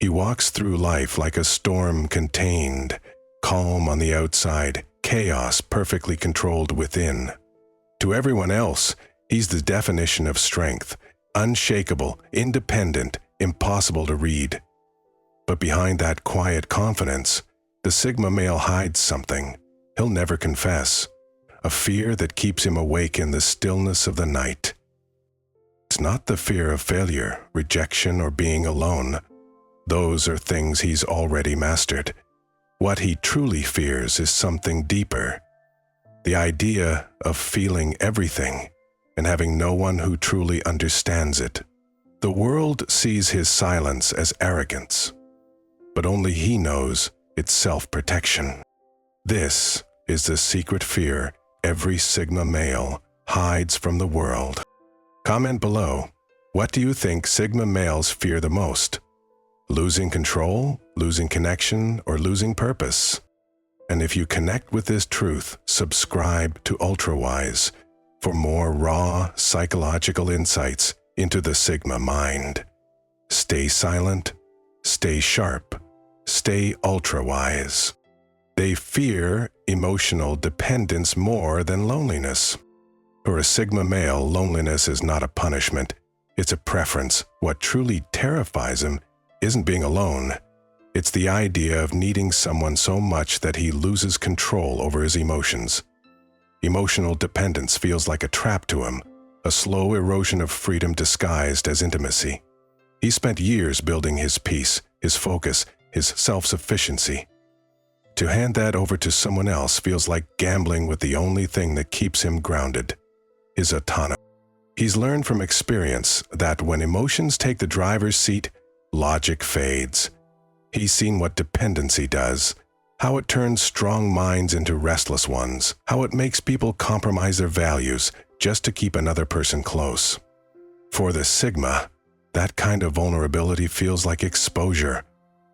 He walks through life like a storm contained, calm on the outside, chaos perfectly controlled within. To everyone else, he's the definition of strength, unshakable, independent, impossible to read. But behind that quiet confidence, the Sigma male hides something he'll never confess, a fear that keeps him awake in the stillness of the night. It's not the fear of failure, rejection, or being alone. Those are things he's already mastered. What he truly fears is something deeper. The idea of feeling everything and having no one who truly understands it. The world sees his silence as arrogance, but only he knows it's self-protection. This is the secret fear every Sigma male hides from the world. Comment below, what do you think Sigma males fear the most? Losing control, losing connection, or losing purpose? And if you connect with this truth, subscribe to UltraWise for more raw psychological insights into the Sigma mind. Stay silent, stay sharp, stay UltraWise. They fear emotional dependence more than loneliness. For a Sigma male, loneliness is not a punishment, it's a preference. What truly terrifies him isn't being alone. It's the idea of needing someone so much that he loses control over his emotions. Emotional dependence feels like a trap to him, a slow erosion of freedom disguised as intimacy. He spent years building his peace, his focus, his self-sufficiency. To hand that over to someone else feels like gambling with the only thing that keeps him grounded, his autonomy. He's learned from experience that when emotions take the driver's seat, logic fades. He's seen what dependency does, how it turns strong minds into restless ones, how it makes people compromise their values just to keep another person close. For the Sigma, that kind of vulnerability feels like exposure,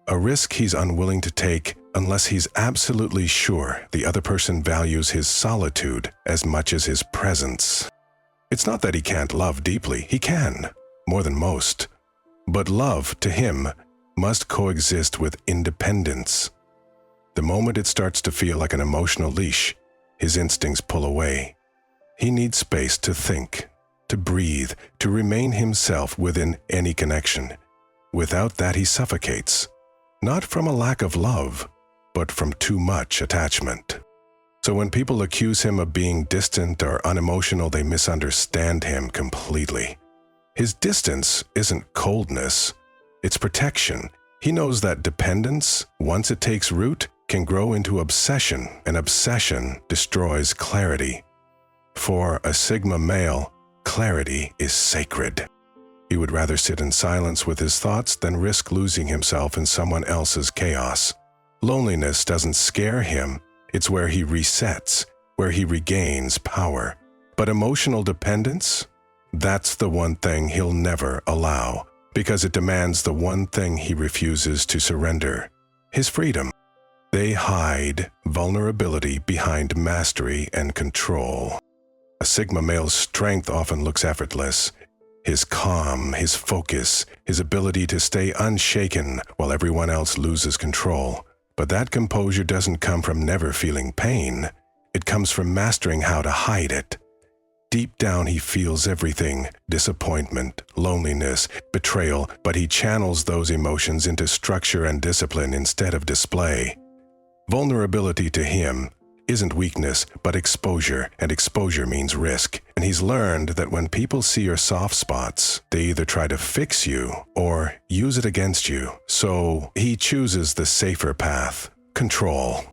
a risk he's unwilling to take unless he's absolutely sure the other person values his solitude as much as his presence. It's not that he can't love deeply, he can, more than most. But love, to him, must coexist with independence. The moment it starts to feel like an emotional leash, his instincts pull away. He needs space to think, to breathe, to remain himself within any connection. Without that, he suffocates, not from a lack of love, but from too much attachment. So when people accuse him of being distant or unemotional, they misunderstand him completely. His distance isn't coldness, it's protection. He knows that dependence, once it takes root, can grow into obsession, and obsession destroys clarity. For a Sigma male, clarity is sacred. He would rather sit in silence with his thoughts than risk losing himself in someone else's chaos. Loneliness doesn't scare him, it's where he resets, where he regains power. But emotional dependence? That's the one thing he'll never allow, because it demands the one thing he refuses to surrender, his freedom. They hide vulnerability behind mastery and control. A Sigma male's strength often looks effortless. His calm, his focus, his ability to stay unshaken while everyone else loses control. But that composure doesn't come from never feeling pain. It comes from mastering how to hide it. Deep down he feels everything, disappointment, loneliness, betrayal, but he channels those emotions into structure and discipline instead of display. Vulnerability to him isn't weakness, but exposure, and exposure means risk. And he's learned that when people see your soft spots, they either try to fix you or use it against you. So he chooses the safer path, control.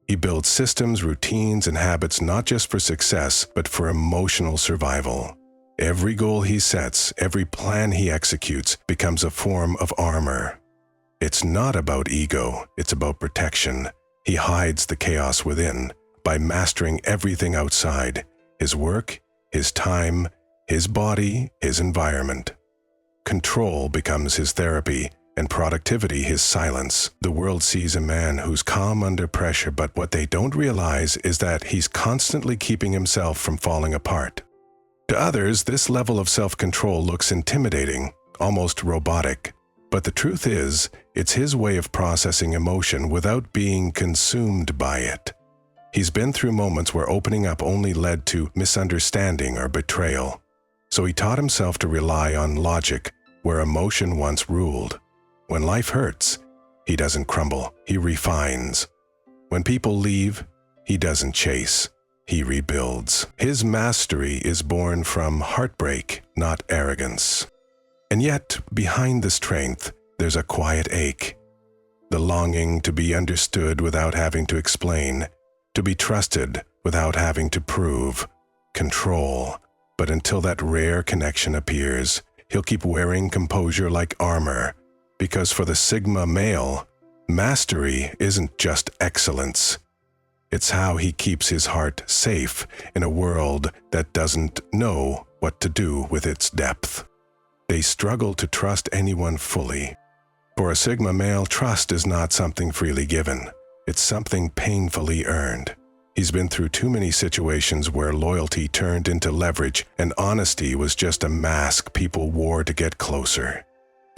He builds systems, routines, and habits not just for success, but for emotional survival. Every goal he sets, every plan he executes, becomes a form of armor. It's not about ego, it's about protection. He hides the chaos within by mastering everything outside: his work, his time, his body, his environment. Control becomes his therapy, and productivity his silence. The world sees a man who's calm under pressure, but what they don't realize is that he's constantly keeping himself from falling apart. To others, this level of self-control looks intimidating, almost robotic. But the truth is, it's his way of processing emotion without being consumed by it. He's been through moments where opening up only led to misunderstanding or betrayal. So he taught himself to rely on logic where emotion once ruled. When life hurts, he doesn't crumble, he refines. When people leave, he doesn't chase, he rebuilds. His mastery is born from heartbreak, not arrogance. And yet, behind the strength, there's a quiet ache. The longing to be understood without having to explain, to be trusted without having to prove, control. But until that rare connection appears, he'll keep wearing composure like armor, because for the Sigma male, mastery isn't just excellence. It's how he keeps his heart safe in a world that doesn't know what to do with its depth. They struggle to trust anyone fully. For a Sigma male, trust is not something freely given. It's something painfully earned. He's been through too many situations where loyalty turned into leverage and honesty was just a mask people wore to get closer.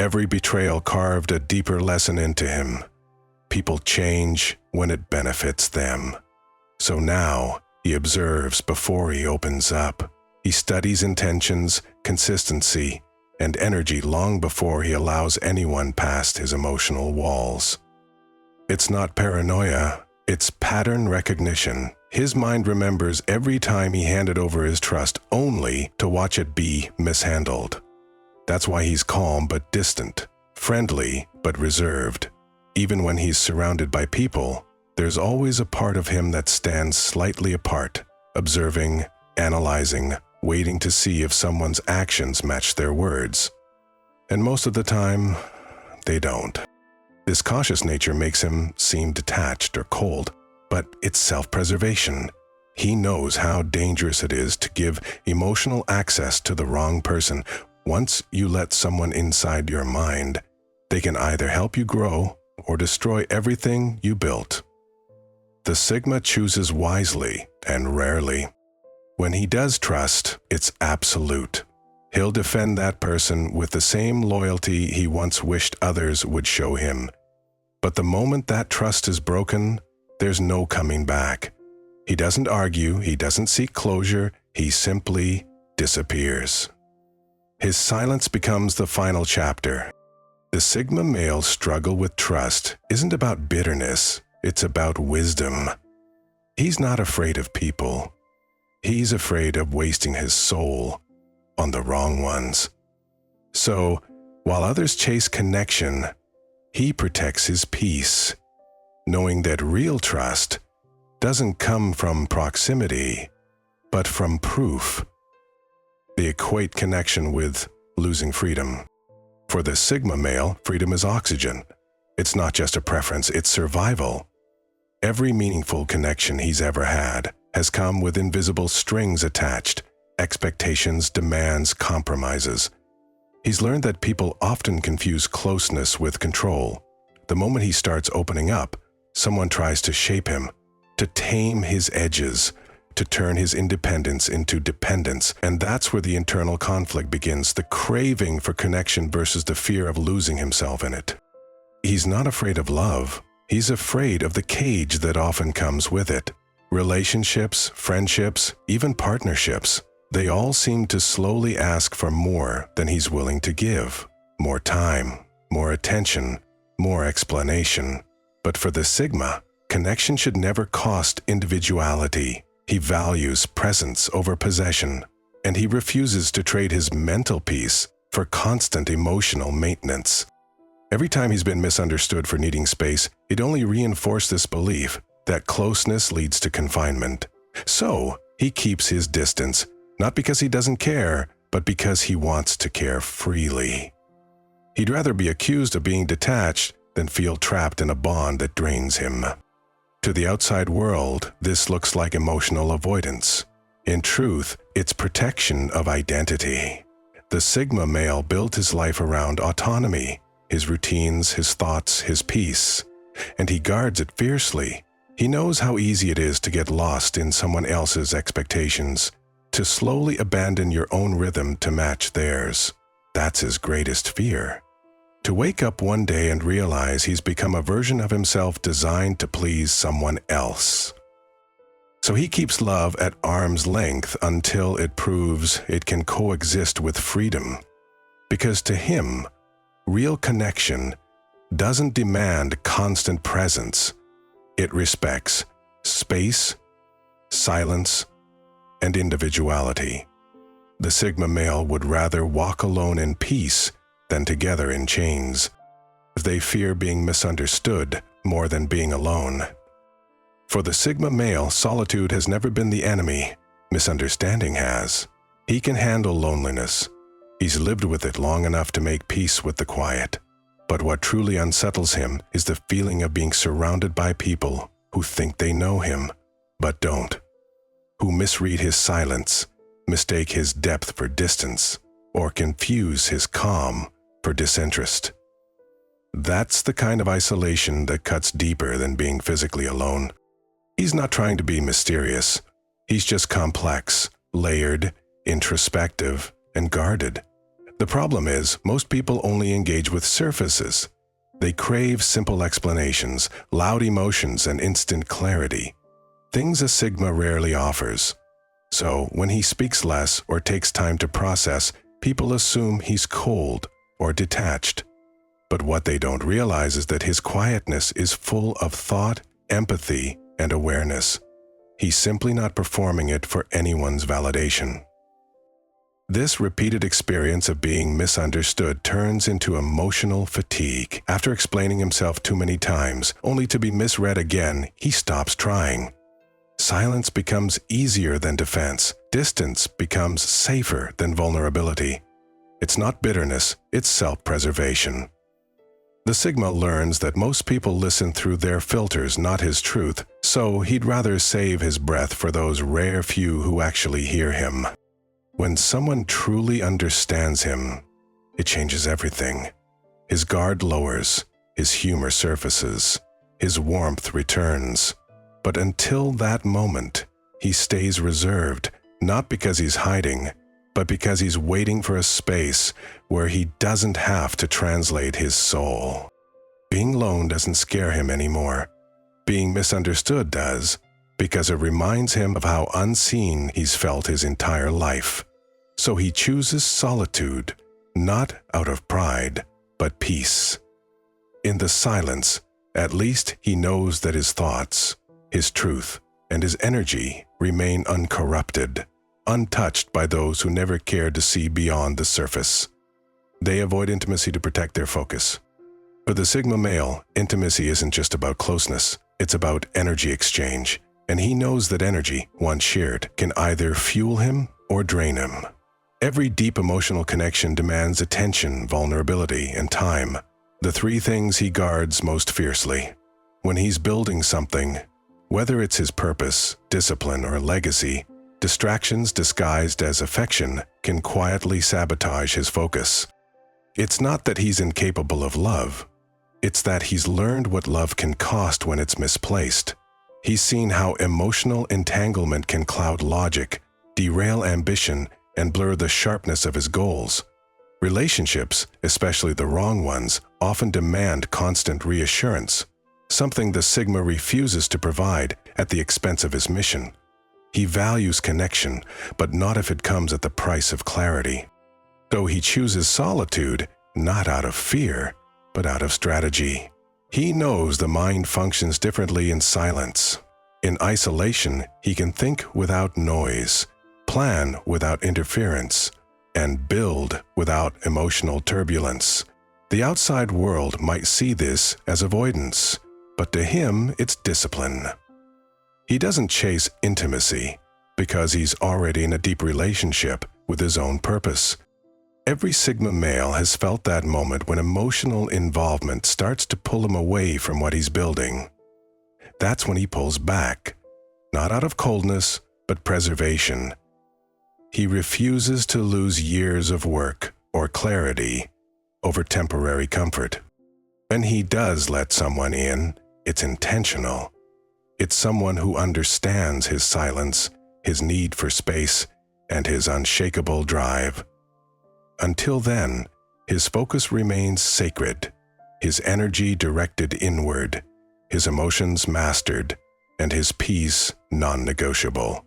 Every betrayal carved a deeper lesson into him. People change when it benefits them. So now, he observes before he opens up. He studies intentions, consistency, and energy long before he allows anyone past his emotional walls. It's not paranoia, it's pattern recognition. His mind remembers every time he handed over his trust only to watch it be mishandled. That's why he's calm but distant, friendly but reserved. Even when he's surrounded by people, there's always a part of him that stands slightly apart, observing, analyzing, waiting to see if someone's actions match their words. And most of the time, they don't. This cautious nature makes him seem detached or cold, but it's self-preservation. He knows how dangerous it is to give emotional access to the wrong person. Once you let someone inside your mind, they can either help you grow or destroy everything you built. The Sigma chooses wisely and rarely. When he does trust, it's absolute. He'll defend that person with the same loyalty he once wished others would show him. But the moment that trust is broken, there's no coming back. He doesn't argue, he doesn't seek closure, he simply disappears. His silence becomes the final chapter. The Sigma male's struggle with trust isn't about bitterness, it's about wisdom. He's not afraid of people. He's afraid of wasting his soul on the wrong ones. So, while others chase connection, he protects his peace, knowing that real trust doesn't come from proximity, but from proof. The Equate connection with losing freedom. For the Sigma male, freedom is oxygen. It's not just a preference, it's survival. Every meaningful connection he's ever had has come with invisible strings attached, expectations, demands, compromises. He's learned that people often confuse closeness with control. The moment he starts opening up, someone tries to shape him, to tame his edges, to turn his independence into dependence, and that's where the internal conflict begins, the craving for connection versus the fear of losing himself in it. He's not afraid of love. He's afraid of the cage that often comes with it. Relationships, friendships, even partnerships, they all seem to slowly ask for more than he's willing to give. More time, more attention, more explanation. But for the Sigma, connection should never cost individuality. He values presence over possession, and he refuses to trade his mental peace for constant emotional maintenance. Every time he's been misunderstood for needing space, it only reinforced this belief that closeness leads to confinement. So, he keeps his distance, not because he doesn't care, but because he wants to care freely. He'd rather be accused of being detached than feel trapped in a bond that drains him. To the outside world, this looks like emotional avoidance. In truth, it's protection of identity. The Sigma male built his life around autonomy, his routines, his thoughts, his peace, and he guards it fiercely. He knows how easy it is to get lost in someone else's expectations, to slowly abandon your own rhythm to match theirs. That's his greatest fear. To wake up one day and realize he's become a version of himself designed to please someone else. So he keeps love at arm's length until it proves it can coexist with freedom. Because to him, real connection doesn't demand constant presence. It respects space, silence, and individuality. The Sigma male would rather walk alone in peace than together in chains. They fear being misunderstood more than being alone. For the Sigma male, solitude has never been the enemy. Misunderstanding has. He can handle loneliness. He's lived with it long enough to make peace with the quiet. But what truly unsettles him is the feeling of being surrounded by people who think they know him, but don't. Who misread his silence, mistake his depth for distance, or confuse his calm for disinterest. That's the kind of isolation that cuts deeper than being physically alone. He's not trying to be mysterious. He's just complex, layered, introspective, and guarded. The problem is, most people only engage with surfaces. They crave simple explanations, loud emotions, and instant clarity. Things a Sigma rarely offers. So, when he speaks less or takes time to process, people assume he's cold or detached. But what they don't realize is that his quietness is full of thought, empathy, and awareness. He's simply not performing it for anyone's validation. This repeated experience of being misunderstood turns into emotional fatigue. After explaining himself too many times, only to be misread again, he stops trying. Silence becomes easier than defense. Distance becomes safer than vulnerability. It's not bitterness, it's self-preservation. The Sigma learns that most people listen through their filters, not his truth, so he'd rather save his breath for those rare few who actually hear him. When someone truly understands him, it changes everything. His guard lowers, his humor surfaces, his warmth returns. But until that moment, he stays reserved, not because he's hiding, but because he's waiting for a space where he doesn't have to translate his soul. Being alone doesn't scare him anymore. Being misunderstood does, because it reminds him of how unseen he's felt his entire life. So he chooses solitude, not out of pride, but peace. In the silence, at least he knows that his thoughts, his truth, and his energy remain uncorrupted, untouched by those who never cared to see beyond the surface. They avoid intimacy to protect their focus. For the Sigma male, intimacy isn't just about closeness, it's about energy exchange, and he knows that energy, once shared, can either fuel him or drain him. Every deep emotional connection demands attention, vulnerability, and time, the three things he guards most fiercely. When he's building something, whether it's his purpose, discipline, or legacy, distractions disguised as affection can quietly sabotage his focus. It's not that he's incapable of love. It's that he's learned what love can cost when it's misplaced. He's seen how emotional entanglement can cloud logic, derail ambition, and blur the sharpness of his goals. Relationships, especially the wrong ones, often demand constant reassurance, something the Sigma refuses to provide at the expense of his mission. He values connection, but not if it comes at the price of clarity. So he chooses solitude, not out of fear, but out of strategy. He knows the mind functions differently in silence. In isolation, he can think without noise, plan without interference, and build without emotional turbulence. The outside world might see this as avoidance, but to him, it's discipline. He doesn't chase intimacy because he's already in a deep relationship with his own purpose. Every Sigma male has felt that moment when emotional involvement starts to pull him away from what he's building. That's when he pulls back, not out of coldness, but preservation. He refuses to lose years of work or clarity over temporary comfort. When he does let someone in, it's intentional. It's someone who understands his silence, his need for space, and his unshakable drive. Until then, His focus remains sacred, his energy directed inward, his emotions mastered, and his peace non-negotiable.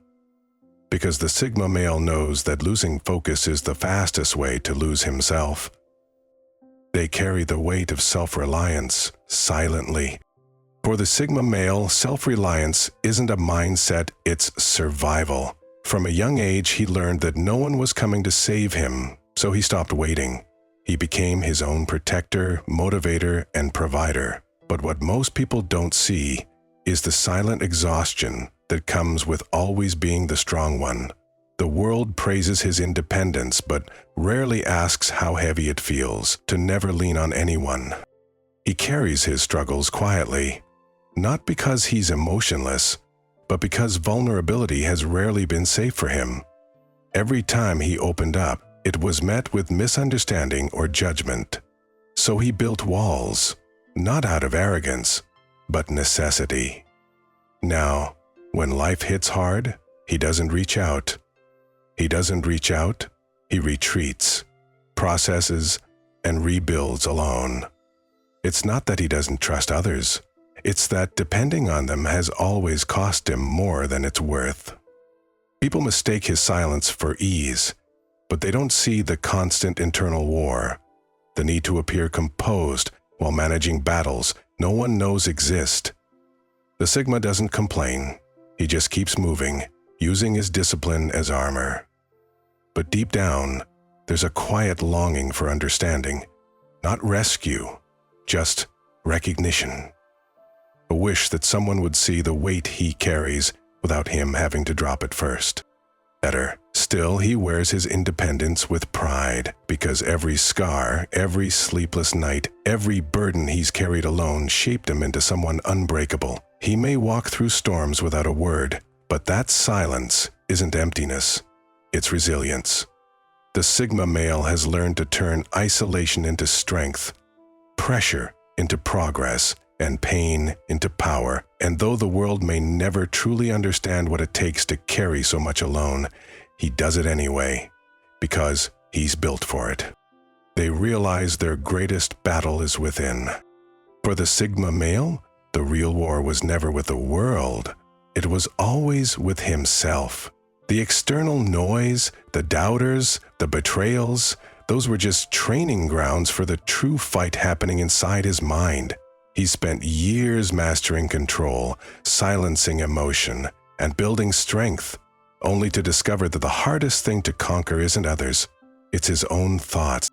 Because the Sigma male knows that losing focus is the fastest way to lose himself. They carry the weight of self-reliance silently. For the Sigma male, self-reliance isn't a mindset, it's survival. From a young age, he learned that no one was coming to save him, so he stopped waiting. He became his own protector, motivator, and provider. But what most people don't see is the silent exhaustion that comes with always being the strong one. The world praises his independence, but rarely asks how heavy it feels to never lean on anyone. He carries his struggles quietly, not because he's emotionless, but because vulnerability has rarely been safe for him. Every time he opened up, it was met with misunderstanding or judgment. So he built walls, not out of arrogance, but necessity. Now, when life hits hard, he doesn't reach out. He doesn't reach out, he retreats, processes, and rebuilds alone. It's not that he doesn't trust others. It's that depending on them has always cost him more than it's worth. People mistake his silence for ease, but they don't see the constant internal war, the need to appear composed while managing battles no one knows exist. The Sigma doesn't complain. He just keeps moving, using his discipline as armor. But deep down, there's a quiet longing for understanding, not rescue, just recognition. A wish that someone would see the weight he carries without him having to drop it first. Better still, he wears his independence with pride, because every scar, every sleepless night, every burden he's carried alone shaped him into someone unbreakable. He may walk through storms without a word, but that silence isn't emptiness, it's resilience. The Sigma male has learned to turn isolation into strength, pressure into progress, and pain into power. And though the world may never truly understand what it takes to carry so much alone, he does it anyway, because he's built for it. They realize their greatest battle is within. For the Sigma male, the real war was never with the world. It was always with himself. The external noise, the doubters, the betrayals, those were just training grounds for the true fight happening inside his mind. He spent years mastering control, silencing emotion, and building strength, only to discover that the hardest thing to conquer isn't others, it's his own thoughts.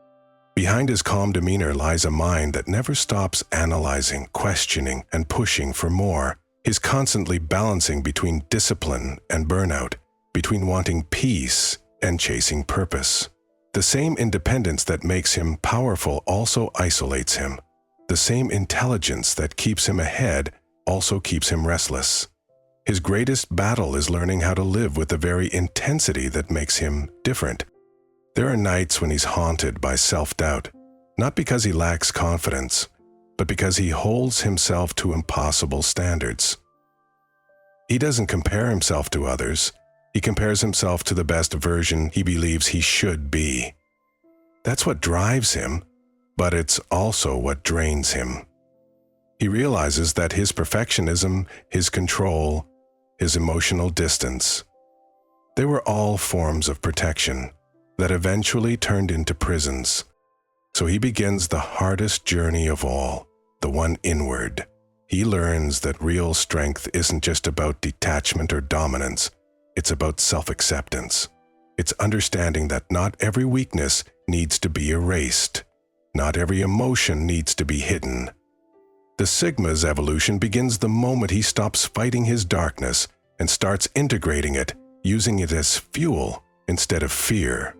Behind his calm demeanor lies a mind that never stops analyzing, questioning, and pushing for more. He's constantly balancing between discipline and burnout, between wanting peace and chasing purpose. The same independence that makes him powerful also isolates him. The same intelligence that keeps him ahead also keeps him restless. His greatest battle is learning how to live with the very intensity that makes him different. There are nights when he's haunted by self-doubt, not because he lacks confidence, but because he holds himself to impossible standards. He doesn't compare himself to others. He compares himself to the best version he believes he should be. That's what drives him, but it's also what drains him. He realizes that his perfectionism, his control, his emotional distance, they were all forms of protection that eventually turned into prisons. So he begins the hardest journey of all, the one inward. He learns that real strength isn't just about detachment or dominance, it's about self-acceptance. It's understanding that not every weakness needs to be erased. Not every emotion needs to be hidden. The Sigma's evolution begins the moment he stops fighting his darkness and starts integrating it, using it as fuel instead of fear.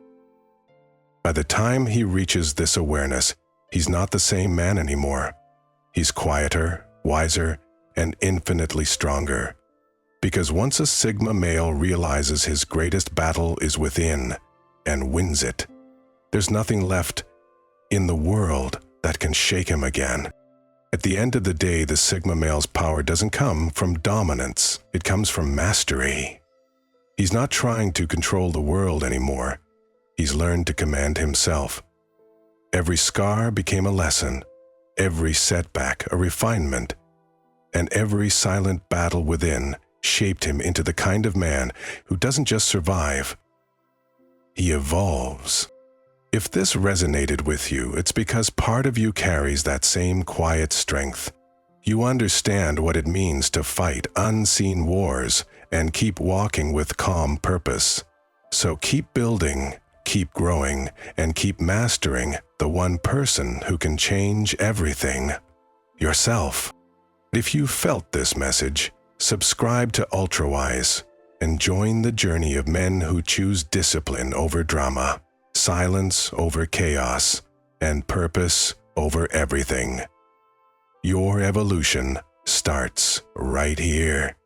By the time he reaches this awareness, he's not the same man anymore. He's quieter, wiser, and infinitely stronger. Because once a Sigma male realizes his greatest battle is within and wins it, there's nothing left in the world that can shake him again. At the end of the day, the Sigma male's power doesn't come from dominance, it comes from mastery. He's not trying to control the world anymore. He's learned to command himself. Every scar became a lesson, every setback a refinement, and every silent battle within shaped him into the kind of man who doesn't just survive, he evolves. If this resonated with you, it's because part of you carries that same quiet strength. You understand what it means to fight unseen wars and keep walking with calm purpose. So keep building, keep growing, and keep mastering the one person who can change everything: yourself. If you felt this message, subscribe to Ultrawise and join the journey of men who choose discipline over drama, silence over chaos, and purpose over everything. Your evolution starts right here.